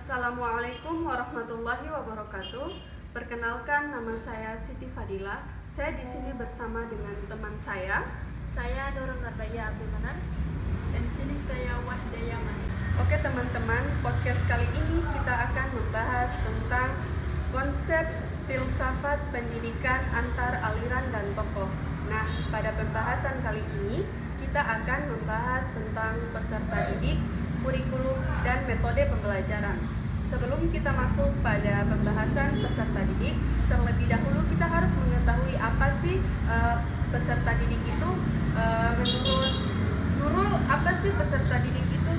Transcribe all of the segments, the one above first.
Assalamualaikum warahmatullahi wabarakatuh. Perkenalkan, nama saya Siti Fadila. Saya di sini bersama dengan teman saya. Saya Nurul Narbaya Abdul Manan. Dan sini saya Wahda Yaman. Oke teman-teman, podcast kali ini kita akan membahas tentang konsep filsafat pendidikan antar aliran dan tokoh. Nah, pada pembahasan kali ini kita akan membahas tentang peserta didik, kurikulum, dan metode pembelajaran. Sebelum kita masuk pada pembahasan peserta didik, terlebih dahulu kita harus mengetahui apa sih peserta didik itu. Menurut Nurul, apa sih peserta didik itu?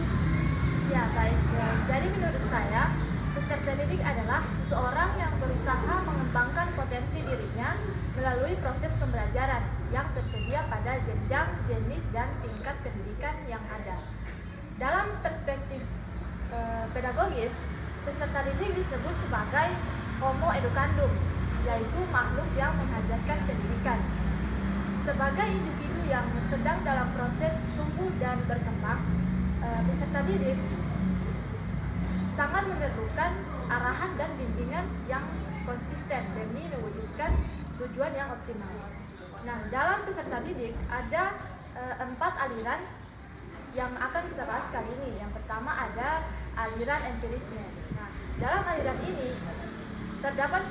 Ya, baik. Jadi menurut saya, peserta didik adalah seseorang yang berusaha mengembangkan potensi dirinya melalui proses pembelajaran yang tersedia pada jenjang, jenis, dan tingkat pendidikan yang ada. Dalam perspektif pedagogis, peserta didik disebut sebagai homo educandum, yaitu makhluk yang mengajarkan pendidikan. Sebagai individu yang sedang dalam proses tumbuh dan berkembang, peserta didik sangat memerlukan arahan dan bimbingan yang konsisten demi mewujudkan tujuan yang optimal. Nah, dalam peserta didik ada 4 aliran yang akan kita bahas kali ini. Yang pertama ada aliran empirisme. Nah, dalam aliran ini terdapat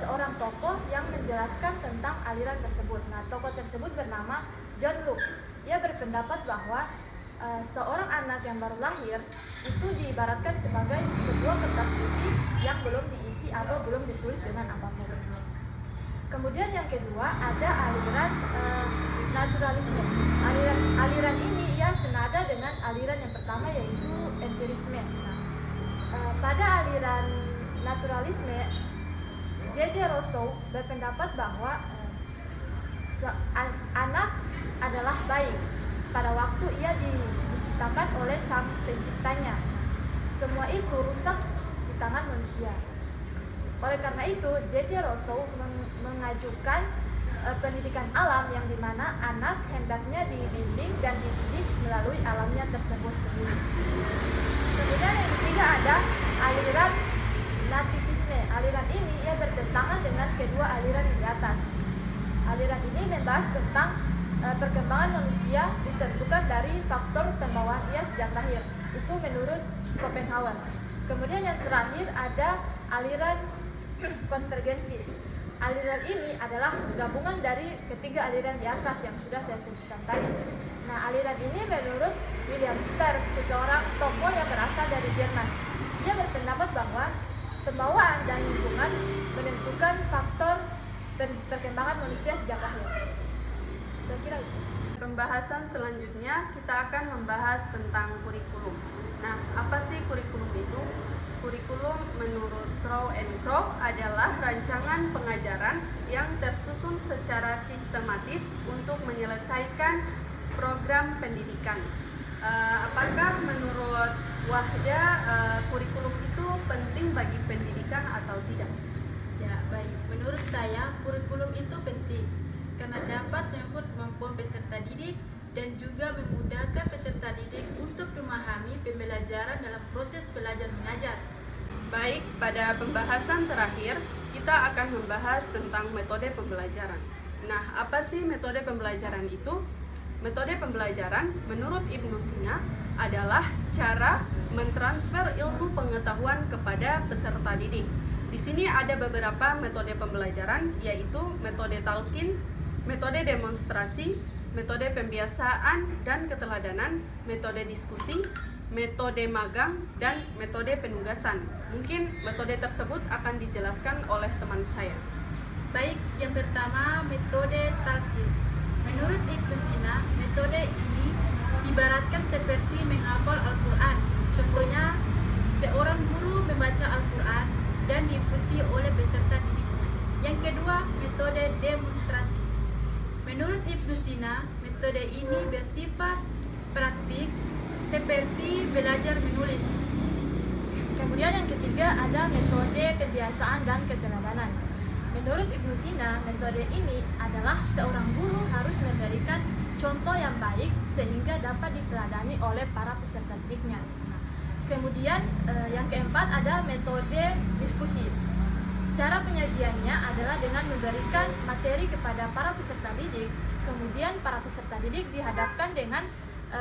seorang tokoh yang menjelaskan tentang aliran tersebut. Nah, tokoh tersebut bernama John Locke. Ia berpendapat bahwa seorang anak yang baru lahir itu diibaratkan sebagai sebuah kertas putih yang belum diisi atau belum ditulis dengan apapun. Kemudian yang kedua ada aliran naturalisme. Aliran ini ia senada dengan aliran yang pertama, yaitu empirisme. Nah, pada aliran naturalisme, J.J. Rousseau berpendapat bahwa anak adalah baik pada waktu ia diciptakan oleh sang penciptanya. Semua itu rusak di tangan manusia. Oleh karena itu, J.J. Rousseau mengajukan pendidikan alam yang dimana anak hendaknya dibimbing dan dididik melalui alamnya tersebut sendiri. Kemudian yang ketiga ada aliran nativisme. Aliran ini ia bertentangan dengan kedua aliran di atas. Aliran ini membahas tentang perkembangan manusia ditentukan dari faktor pembawaan ia sejak lahir. Itu menurut Schopenhauer. Kemudian yang terakhir ada aliran konvergensi. Aliran ini adalah gabungan dari ketiga aliran di atas yang sudah saya sebutkan tadi. Nah, aliran ini menurut William Stark, seseorang tokoh yang berasal dari Jerman. Ia berpendapat bahwa pembawaan dan lingkungan menentukan faktor perkembangan manusia sejak lahir. Saya kira itu. Pembahasan selanjutnya kita akan membahas tentang kurikulum. Nah, apa sih kurikulum itu? Kurikulum menurut Crow and Crow adalah rancangan pengajaran yang tersusun secara sistematis untuk menyelesaikan program pendidikan. Apakah menurut Wahda kurikulum itu penting bagi pendidikan atau tidak? Ya, baik. Menurut saya, kurikulum itu penting karena dapat mengukur kemampuan peserta didik dan juga memudahkan peserta didik untuk memahami pembelajaran dalam proses belajar mengajar. Baik, pada pembahasan terakhir kita akan membahas tentang metode pembelajaran. Nah, apa sih metode pembelajaran itu? Metode pembelajaran menurut Ibnu Sina adalah cara mentransfer ilmu pengetahuan kepada peserta didik. Di sini ada beberapa metode pembelajaran, yaitu metode talqin, metode demonstrasi, metode pembiasaan dan keteladanan, metode diskusi, metode magang, dan metode penugasan. Mungkin metode tersebut akan dijelaskan oleh teman saya. Baik, yang pertama metode talqin. Menurut Ibnu Sina, metode ini ibaratkan seperti menghafal Al-Quran. Contohnya, seorang guru membaca Al-Quran dan diikuti oleh peserta didiknya. Yang kedua, metode demonstrasi. Menurut Ibnu Sina, metode ini bersifat praktik seperti belajar menulis. Kemudian yang ketiga ada metode kebiasaan dan keteladanan. Menurut Ibnu Sina, metode ini adalah seorang guru harus memberikan contoh yang baik sehingga dapat diteladani oleh para peserta didiknya. Nah, Kemudian yang keempat ada metode diskusi. Cara penyajiannya adalah dengan memberikan materi kepada para peserta didik, kemudian para peserta didik dihadapkan dengan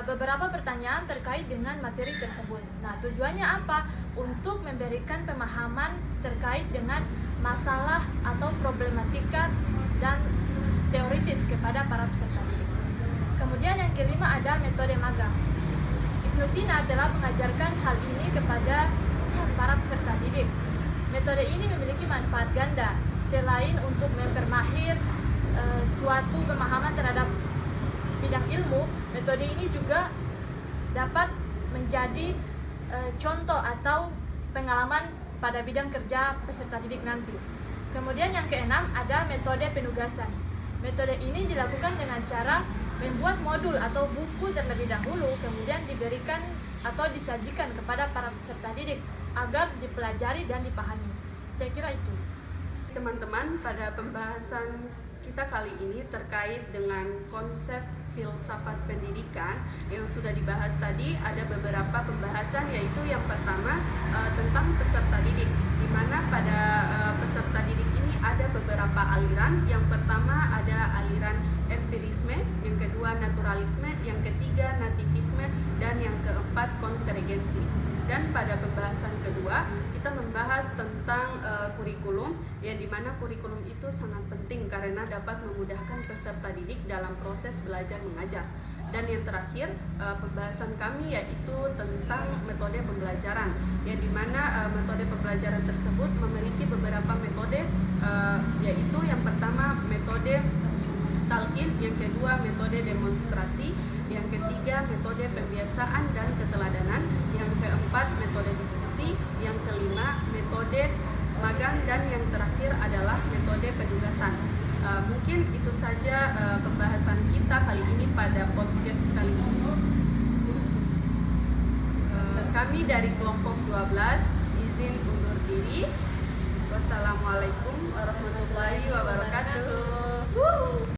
beberapa pertanyaan terkait dengan materi tersebut. Nah, tujuannya apa? Untuk memberikan pemahaman terkait dengan masalah atau problematika dan teoritis kepada para peserta didik. Kemudian yang kelima ada metode magang. Ibnu Sina telah mengajarkan hal ini kepada para peserta didik. Metode ini memiliki manfaat ganda. Selain untuk mempermahir suatu pemahaman terhadap bidang ilmu, metode ini juga dapat menjadi contoh atau pengalaman pada bidang kerja peserta didik nanti. Kemudian yang keenam ada metode penugasan. Metode ini dilakukan dengan cara membuat modul atau buku terlebih dahulu, kemudian diberikan atau disajikan kepada para peserta didik agar dipelajari dan dipahami. Saya kira itu. Teman-teman, pada pembahasan kita kali ini terkait dengan konsep filsafat pendidikan yang sudah dibahas tadi, ada beberapa pembahasan, yaitu yang pertama tentang peserta didik, di mana pada peserta didik ini ada beberapa aliran. Yang pertama ada aliran empirisme, yang kedua naturalisme, yang ketiga nativisme, dan yang keempat konvergensi. Dan pada pembahasan kedua kita membahas tentang kurikulum, yang dimana kurikulum itu sangat penting karena dapat memudahkan peserta didik dalam proses belajar mengajar. Dan yang terakhir pembahasan kami yaitu tentang metode pembelajaran, yang dimana metode pembelajaran tersebut memiliki beberapa metode, yaitu yang pertama metode talqin, yang kedua metode demonstrasi, yang ketiga metode pembiasaan dan keteladanan, yang keempat metode diskusi, yang kelima metode magang, dan yang terakhir adalah metode penugasan. Mungkin itu saja pembahasan kita kali ini pada podcast kali ini. Kami dari kelompok 12 izin undur diri. Wassalamualaikum warahmatullahi wabarakatuh.